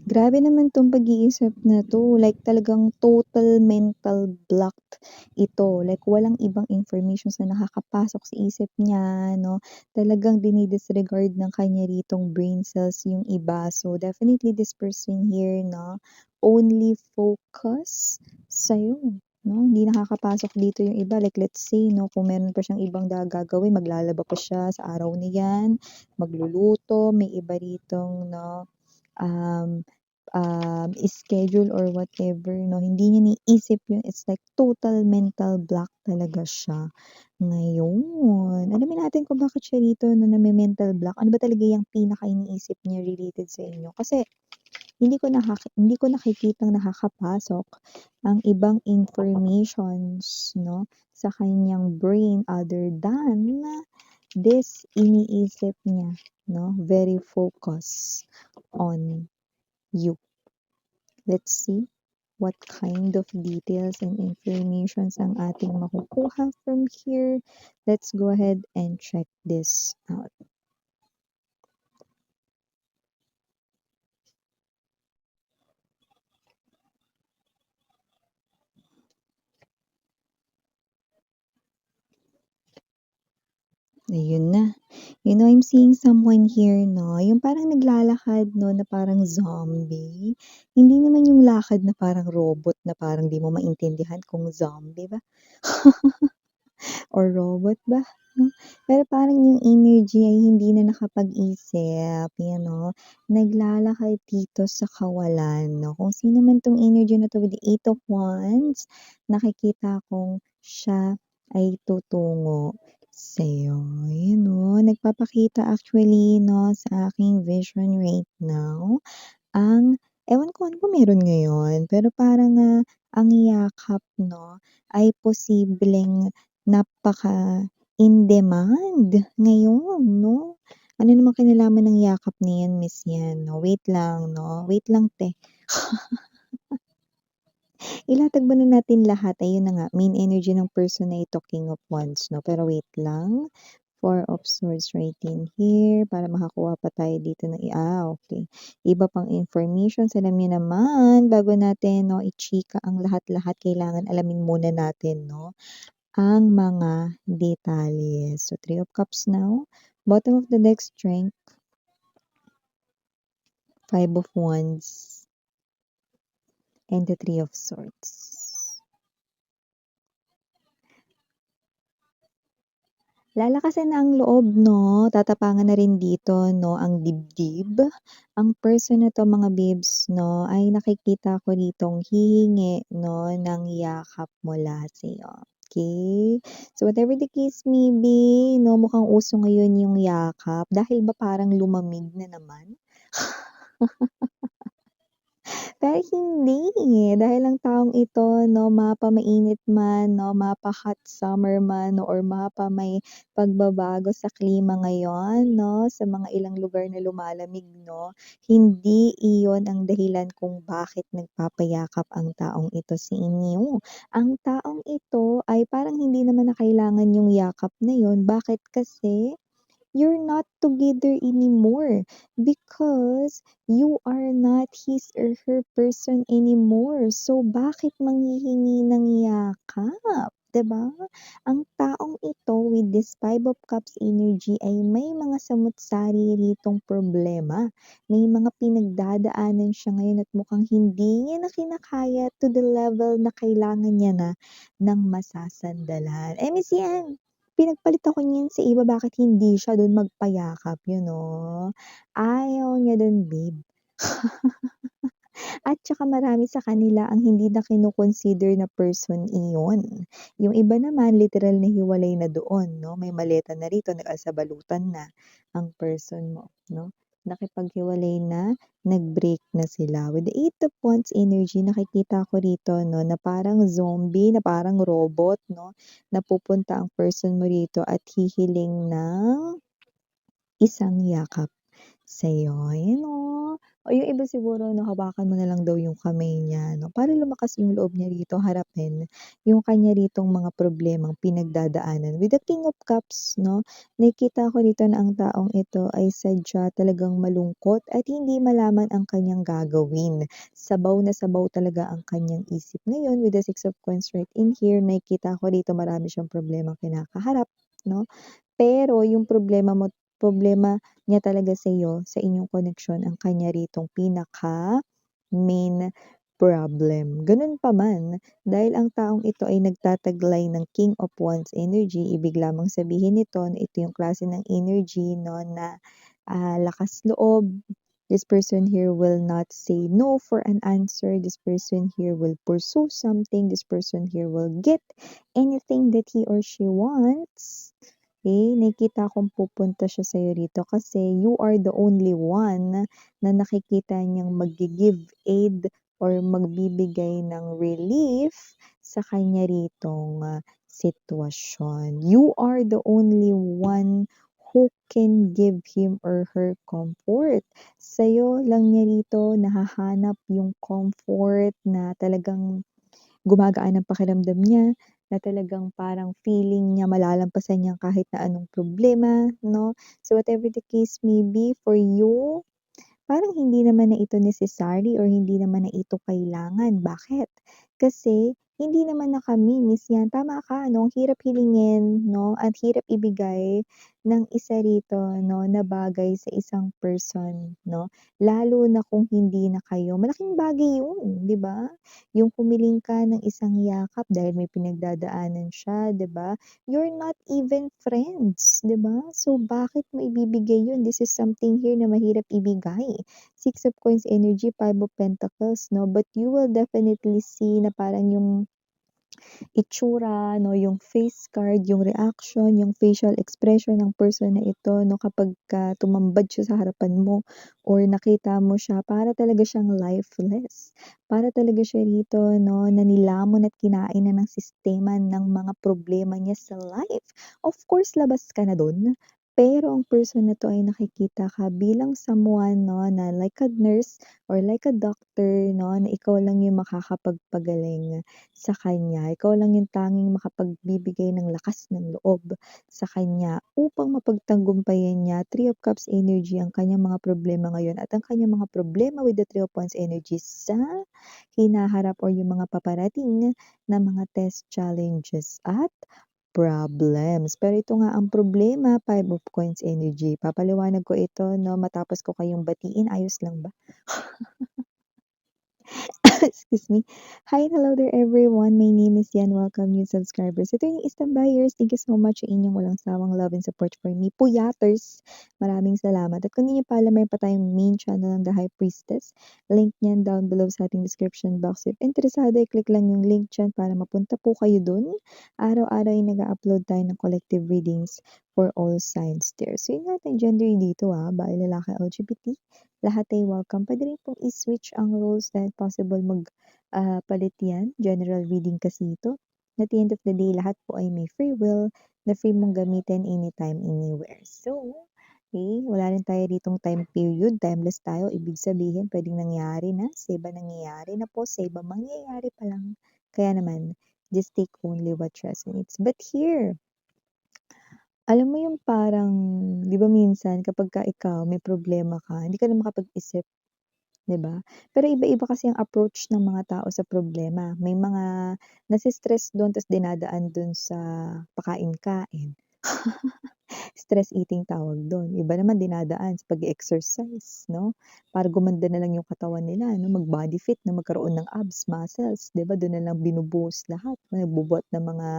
Grabe naman 'tong pag-iisip na 'to, like talagang total mental blocked ito, like walang ibang informations na nakakapasok sa isip niya 'no, talagang dini-disregard ng kanya ritong brain cells yung iba. So, definitely this person here 'no, only focus sa'yo 'no, hindi nakakapasok dito yung iba. Like let's say 'no, kung meron pa siyang ibang gagawin, maglalaba pa siya sa araw na 'yan, magluluto, may iba ritong 'no, um, schedule or whatever 'no, hindi niya naiisip yun, it's like total mental block talaga siya. Ngayon, alamin natin kung bakit siya rito 'no, name-mental block, ano ba talaga yung pinaka-iniisip niya related sa inyo? Kasi hindi ko nakikitang nakakapasok ang ibang informations 'no, sa kanyang brain other than this iniisip niya 'no, very focus on you. Let's see what kind of details and informations ang ating makukuha from here. Let's go ahead and check this out. Ayun na. You know, I'm seeing someone here 'no, yung parang naglalakad 'no, na parang zombie. Hindi naman yung lakad na parang robot na parang di mo maintindihan kung zombie ba or robot ba 'no. Pero parang yung energy ay hindi na nakapag-isip, you know. Naglalakad dito sa kawalan 'no. Kung sino man 'tong energy na 'to with the Eight of Wands, nakikita kong siya ay tutungo sa'yo. Yun 'no, nagpapakita actually 'no, sa aking vision right now, ang ewan ko ano ba meron ngayon, pero parang, ang yakap 'no, ay posibleng napaka-in demand ngayon 'no. Ano namang kinalaman ng yakap na 'yan, Miss 'yan 'no, wait lang 'no, wait lang 'te. Ilatag muna natin lahat, ayun na nga, main energy ng person na ito, King of Wands 'no, pero wait lang. Four of Swords right in here para makakuha pa tayo dito ng okey. Iba pang informations, alam niyo naman bago natin 'no, i-chika ang lahat-lahat kailangan alamin muna natin 'no, ang mga detalye. So, Three of Cups now, bottom of the deck, Strength, Five of Wands, and the Three of Swords. Lalakasin na ang loob 'no, tatapangan na rin dito 'no, ang dibdib. Ang person na 'to mga babes 'no, ay nakikita ko ditong hihingi 'no, ng yakap mula sa'yo, okey? So, whatever the case may be 'no, mukhang uso ngayon yung yakap dahil ba parang lumamig na naman? Pero hindi, dahil ang taong ito 'no, mapa-mainit man 'no, mapa-hot summer man or mapa-may pagbabago sa klima ngayon 'no, sa mga ilang lugar na lumalamig 'no, hindi iyon ang dahilan kung bakit nagpapayakap ang taong ito sa inyo. Ang taong ito ay parang hindi naman na kailangan yung yakap na yun, bakit kasi you're not together anymore because you are not his or her person anymore. So, bakit manghihingi ng yakap, 'di ba? Ang taong ito with this Five of Cups energy ay may mga samut-sari ritong problema. May mga pinagdadaanan siya ngayon at mukhang hindi niya na kinakaya to the level na kailangan niya na ng masasandalan. Eh, Miss Yan, pinagpalit ako niyan sa iba, bakit hindi siya dun magpayakap, you know? Ayaw niya dun, babe. At tsaka marami sa kanila ang hindi na kino-consider na person iyon. Yung iba naman literal na hiwalay na doon 'no, may maleta na rito, nagkasabalutan na ang person mo 'no. Nakipaghiwalay na, nag-break na sila. With the Eight of Wands energy nakikita ko rito 'no, na parang zombie, na parang robot 'no, na pupunta ang person mo rito at hihiling ng isang yakap. sa'yo, ayan oh. O yung iba siguro 'no, hawakan mo na lang daw yung kamay niya 'no, para lumakas yung loob niya rito harapin yung kanya ritong mga problemang pinagdadaanan. With the King of Cups 'no, nakikita ko dito na ang taong ito ay sadya talagang malungkot at hindi malaman ang kanyang gagawin. Sabaw na sabaw talaga ang kanyang isip ngayon with the Six of Coins right in here, nakikita ko dito marami siyang problemang kinakaharap 'no. Pero yung problema niya talaga sa'yo, sa inyong koneksyon ang kanya ritong pinaka-main problem. Ganun pa man, dahil ang taong ito ay nagtataglay ng King of Wands energy, ibig lamang sabihin nito na ito yung klase ng energy 'no na, lakas loob. This person here will not say no for an answer. This person here will pursue something. This person here will get anything that he or she wants. Nakikita kong pupunta siya sa'yo rito kasi you are the only one na nakikita niyang maggi-give aid or magbibigay ng relief sa kanya ritong, sitwasyon. You are the only one who can give him or her comfort. Sa'yo lang niya rito nahahanap yung comfort na talagang gumagaan ang pakiramdam niya, na talagang parang feeling niya malalampasan niya kahit na anong problema 'no. So whatever the case may be for you, parang hindi naman na ito necessary or hindi naman na ito kailangan. Bakit? Kasi hindi naman nakami-miss 'yan. Tama ka 'no, ang hirap hilingin 'no, at hirap ibigay ng isa rito 'no, na bagay sa isang person 'no, lalo na kung hindi na kayo malaking bagay 'yun, 'di ba? Yung humiling ka ng isang yakap dahil may pinagdadaanan siya, 'di ba? You're not even friends, 'di ba? So, bakit mo ibibigay 'yun? This is something here na mahirap ibigay. Six of Coins energy, Five of Pentacles 'no, but you will definitely see na parang yung itsura 'no, yung face card, yung reaction, yung facial expression ng person na ito 'no, kapagka tumambad siya sa harapan mo or nakita mo siya, para talaga siyang lifeless. Para talaga siya rito 'no, na nilamon at kinain na ng sistema ng mga problema niya sa life. Of course, labas ka na dun, pero ang person na 'to ay nakikita ka bilang someone 'no, na like a nurse or like a doctor 'no, na ikaw lang yung makakapagpagaling sa kanya. Ikaw lang yung tanging makapagbibigay ng lakas ng loob sa kanya upang mapagtagumpayan niya. Three of Cups energy ang kanyang mga problema ngayon at ang kanyang mga problema with the Three of Wands energy sa hinaharap or yung mga paparating na mga test challenges at problems. Pero ito nga ang problema, Five of Coins energy. Papaliwanag ko ito 'no, matapos ko kayong batiin, ayos lang ba? Excuse me. Hi and hello there everyone. My name is Yan. Welcome new subscribers. Ito yung Eastern buyers. Thank you so much sa inyong walang sawang love and support for me. Puyaters, maraming salamat. At kung hindi niyo pa alam, mayroon pa tayong main channel ng The High Priestess. Link niyan down below sa ating description box. If interesado, i-click lang yung link dyan para mapunta po kayo dun. Araw-araw ay nag-upload tayo ng collective readings for all signs there. So yun natin gender dito babae, lalaki, LGBT. Lahat ay welcome. Puwede rin pong i-switch ang roles dahil possible palit 'yan, general reading kasi ito. At the end of the day, lahat po ay may free will na free mong gamitin anytime, anywhere. So, wala rin tayo ditong time period, timeless tayo. Ibig sabihin puwedeng nangyari na, sa iba nangyayari na po, sa iba mangyayari pa lang. Kaya naman, just take only what resonates. But here, alam mo yung parang 'di ba minsan kapagka ikaw may problema ka, hindi ka na makapag-isip, 'di ba? Pero iba-iba kasi ang approach ng mga tao sa problema. May mga nase-stress dun ta's dinadaan dun sa pakain-kain. Stress eating tawag dun. Iba naman dinadaan sa pag-e-exercise 'no, para gumanda na lang yung katawan nila 'no, mag-body fit na magkaroon ng abs, muscles, 'di ba dun na lang binubuhos lahat, nagbubuhat ng mga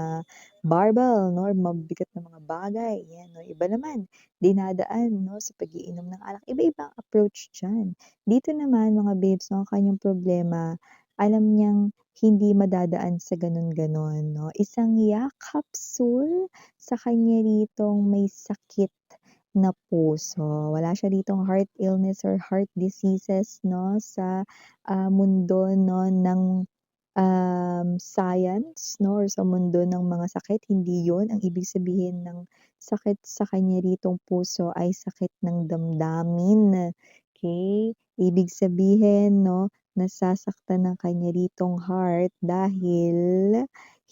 barbell 'no, or mabibigat na mga bagay, 'yan 'no. Iba naman dinadaan 'no, sa pag-iinom ng alak, iba-iba ang approach diyan. Dito naman mga babes 'no, ang kanyang problema, alam niyang hindi madadaan sa gano'n-gano'n 'no, isang yakap sul sa kanya ritong may sakit na puso. Wala siya ditong heart illness or heart diseases 'no, sa, mundo 'no ng science 'no or sa mundo ng mga sakit, hindi 'yun ang ibig sabihin ng sakit sa kanya ritong puso ay sakit ng damdamin, okey? Ibig sabihin 'no, nasasaktan ng kanya ritong heart dahil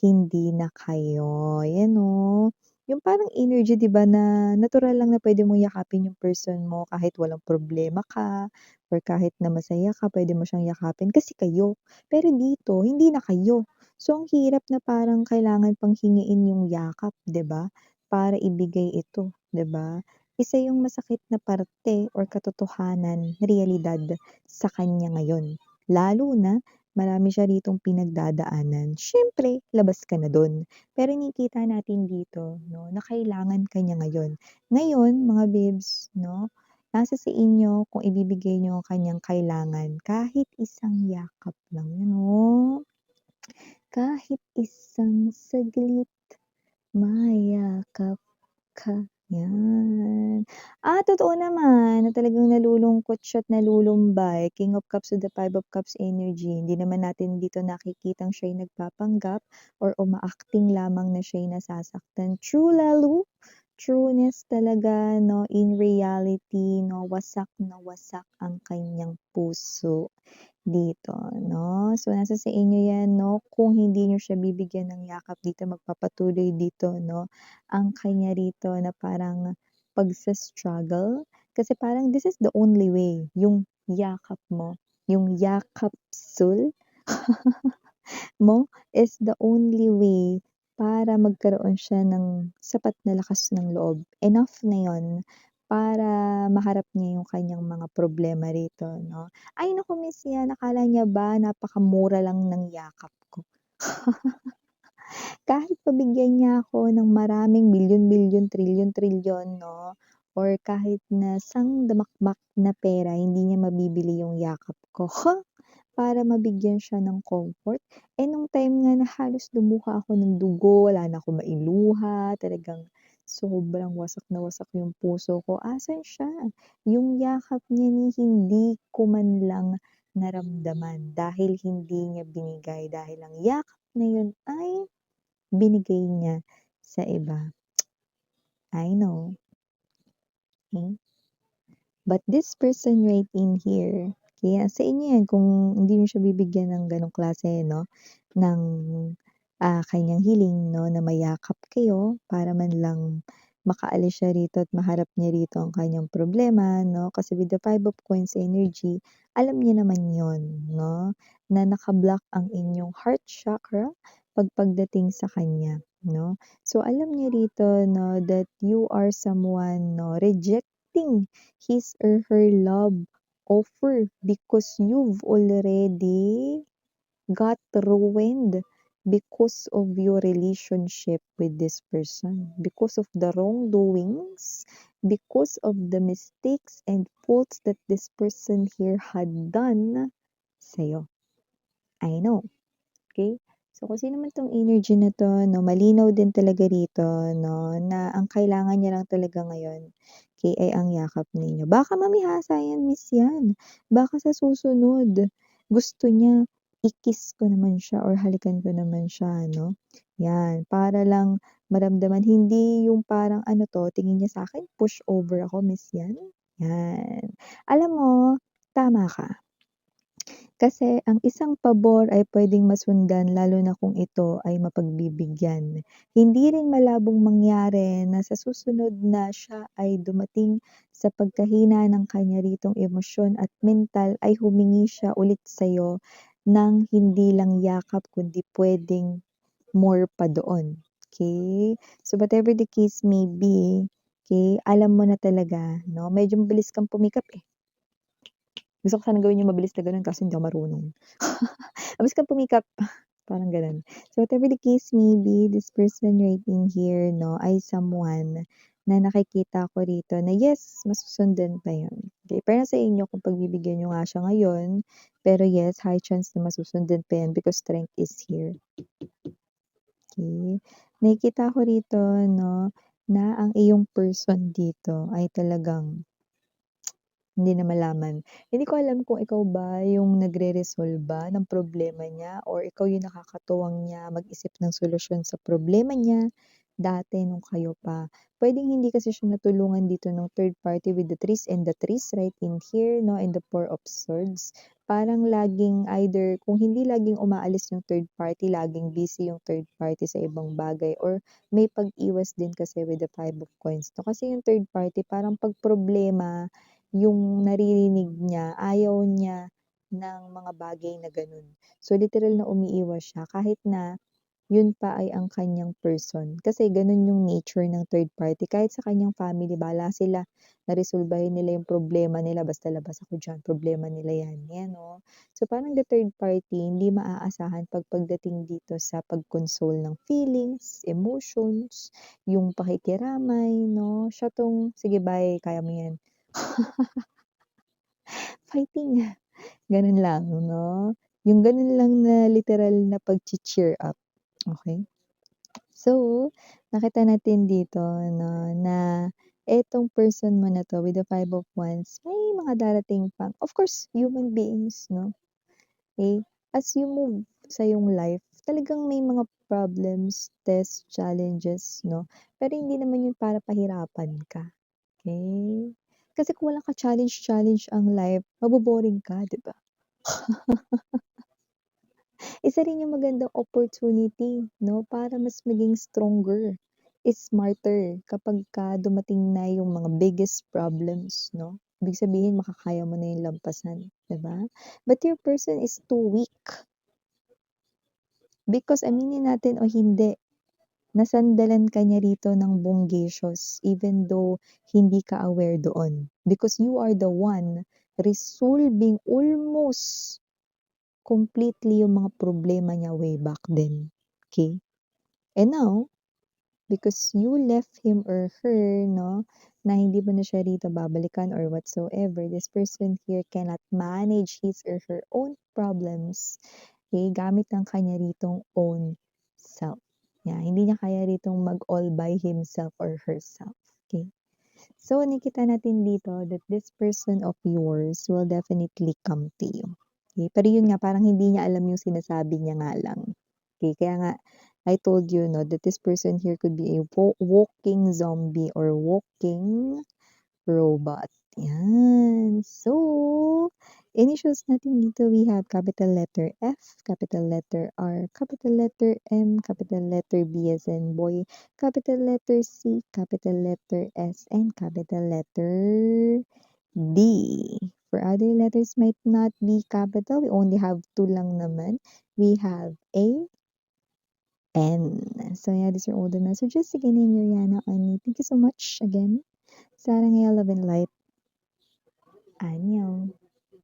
hindi na kayo, 'yan oh. Yung parang energy 'di ba na natural lang na puwede mong yakapin yung person mo kahit walang problema ka or kahit na masaya ka puwede mo siyang yakapin kasi kayo. Pero dito hindi na kayo. So, ang hirap na parang kailangan pang hingiin yung yakap, 'di ba, para ibigay ito, 'di ba? Isa yung masakit na parte or katotohanan, realidad sa kanya ngayon. Lalo na marami siya ritong pinagdadaanan, siyempre labas ka na dun. Pero nakikita natin dito 'no, na kailangan ka niya ngayon. Ngayon mga babes 'no, nasa sa inyo kung ibibigay niyo ang kanyang kailangan kahit isang yakap lang 'yun oh, kahit isang saglit mayakap ka, 'yan. Totoo naman na talagang nalulungkot siya at nalulumbay, King of Cups to the Five of Cups energy. Hindi naman natin dito nakikitang siya'y nagpapanggap or uma-acting lamang na siya'y nasasaktan. True lalo, trueness talaga 'no, in reality 'no, wasak na wasak ang kanyang puso dito 'no. So, nasa sa inyo 'yan 'no, kung hindi niyo siya bibigyan ng yakap dito magpapatuloy dito 'no, ang kanya rito na parang pagsa-struggle. Kasi parang this is the only way, yung yakap mo, yung yakapsul mo is the only way para magkaroon siya ng sapat na lakas ng loob. Enough na 'yun para maharap niya yung kanyang mga problema rito 'no. Ay naku miss yan, akala niya ba napakamura lang ng yakap ko. Kahit pabigyan niya ako ng maraming milyon-milyon, trilyon-trilyon 'no, or kahit na sangdamakmak na pera hindi niya mabibili yung yakap ko. Para mabigyan siya ng comfort. Nung time nga na halos lumuha ako ng dugo, wala na akong mailuha, talagang sobrang wasak na wasak yung puso ko, asan siya? Yung yakap niya ni hindi ko man lang naramdaman dahil hindi niya binigay, dahil ang yakap na yun ay binigay niya sa iba. I know, hmm. But this person right in here, kaya sa inyo 'yan kung hindi niyo siya bibigyan ng gano'ng klase 'no, ng, kaniyang hiling 'no, na mayakap kayo para man lang makaalis siya rito at maharap niya rito ang kaniyang problema 'no. Kasi with the Five of Coins energy, alam niya naman 'yon 'no, na naka-block ang inyong heart chakra pagdating sa kanya 'no. So, alam niya rito 'no, that you are someone 'no, rejecting his or her love offer because you've already got ruined because of your relationship with this person, because of the wrongdoings, because of the mistakes and faults that this person here had done sa'yo. I know. Okay. So, kung sino man 'tong energy na 'to 'no, malinaw din talaga rito 'no, na ang kailangan niya lang talaga ngayon, okey, ay ang yakap ninyo. Baka mamihasa yan miss yan, baka sa susunod gusto niya i-kiss ko naman siya or halikan ko naman siya 'no, yan. Para lang maramdaman hindi yung parang ano 'to, tingin niya sa'kin pushover ako miss yan, yan. Alam mo, tama ka. Kasi ang isang pabor ay puwedeng masundan lalo na kung ito ay mapagbibigyan. Hindi rin malabong mangyari na sa susunod na siya ay dumating sa pagkahina ng kanya ritong emosyon at mental ay humingi siya ulit sa'yo ng hindi lang yakap kundi puwedeng more pa doon, okey? So, whatever the case may be, okey, alam mo na talaga 'no, medyo mabilis kang pumikap, eh. Gusto ko sanang gawin yung mabilis na gano'n kaso hindi ako marunong. Mabilis kang pumikap, parang gano'n. So, whatever the case may be, this person right in here 'no, ay someone na nakikita ko rito na yes, masusundan pa 'yun. Okey, pero nasa inyo kung pagbibigyan niyo nga siya ngayon, pero yes, high chance na masusundan pa 'yan because strength is here. Okey. Nakikita ko rito 'no, na ang iyong person dito ay talagang Hindi na malaman. Hindi ko alam kung ikaw ba yung nagreresolba ng problema niya or ikaw yung nakakatuwang niya mag-isip ng solusyon sa problema niya dati nung kayo pa. Puwedeng hindi kasi siya natulungan dito ng third party with the trees and the trees right in here 'no, in the Four of Swords. Parang laging either kung hindi laging umaalis yung third party, laging busy yung third party sa ibang bagay or may pag-iwas din kasi with the Five of Coins 'no. Kasi yung third party parang 'pag problema yung naririnig niya, ayaw niya ng mga bagay na gano'n. So, literal na umiiwas siya kahit na yun pa ay ang kanyang person. Kasi gano'n yung nature ng third party. Kahit sa kanyang family, bahala sila na resolbahin nila yung problema nila, "Basta labas ako diyan, problema nila 'yan." 'Yan, oh. So, parang the third party hindi maaasahan 'pag pagdating dito sa pag-console ng feelings, emotions, yung pakikiramay 'no. Siya 'tong, "Sige bye, kaya mo 'yan." Fighting. Gano'n lang 'no, yung gano'n lang na literal na pagche-cheer up, okey? So, nakita natin dito 'no, na etong person mo na 'to with the Five of Wands, may mga darating pang of course human beings 'no, eh, as you move sa iyong life, talagang may mga problems, tests, challenges 'no, pero hindi naman yun para pahirapan ka, okey? Kasi kung wala ka-challenge-challenge ang life, mabo-boring ka, 'di ba? Isa rin yung magandang opportunity 'no, para mas maging stronger, smarter kapagka dumating na yung mga biggest problems 'no. Ibig sabihin makakaya mo na yung lampasan, 'di ba? But your person is too weak because aminin natin o hindi, nasandalan ka niya rito ng bonggacious even though hindi ka aware doon. Because you are the one resolving almost completely yung mga problema niya way back then, okey? And now, because you left him or her 'no, na hindi mo na siya rito babalikan or whatsoever, this person here cannot manage his or her own problems, okey, gamit ang kanya ritong own self. Yeah, hindi niya kaya ritong mag-all by himself or herself, okey? So, nakita natin dito that this person of yours will definitely come to you. Okay? Pero yun nga, parang hindi niya alam yung sinasabi niya nga lang. Okay? Kaya nga, I told you, no, that this person here could be a walking zombie or walking robot. Yan. So, initials natin dito, we have capital letter F, capital letter R, capital letter M, capital letter B as in boy, capital letter C, capital letter S, and capital letter D. For other letters might not be capital, we only have two lang naman. We have A, N. So yeah, these are all the messages. Again, in your Yana Ani. Thank you so much again. Sarang love and light. 안녕.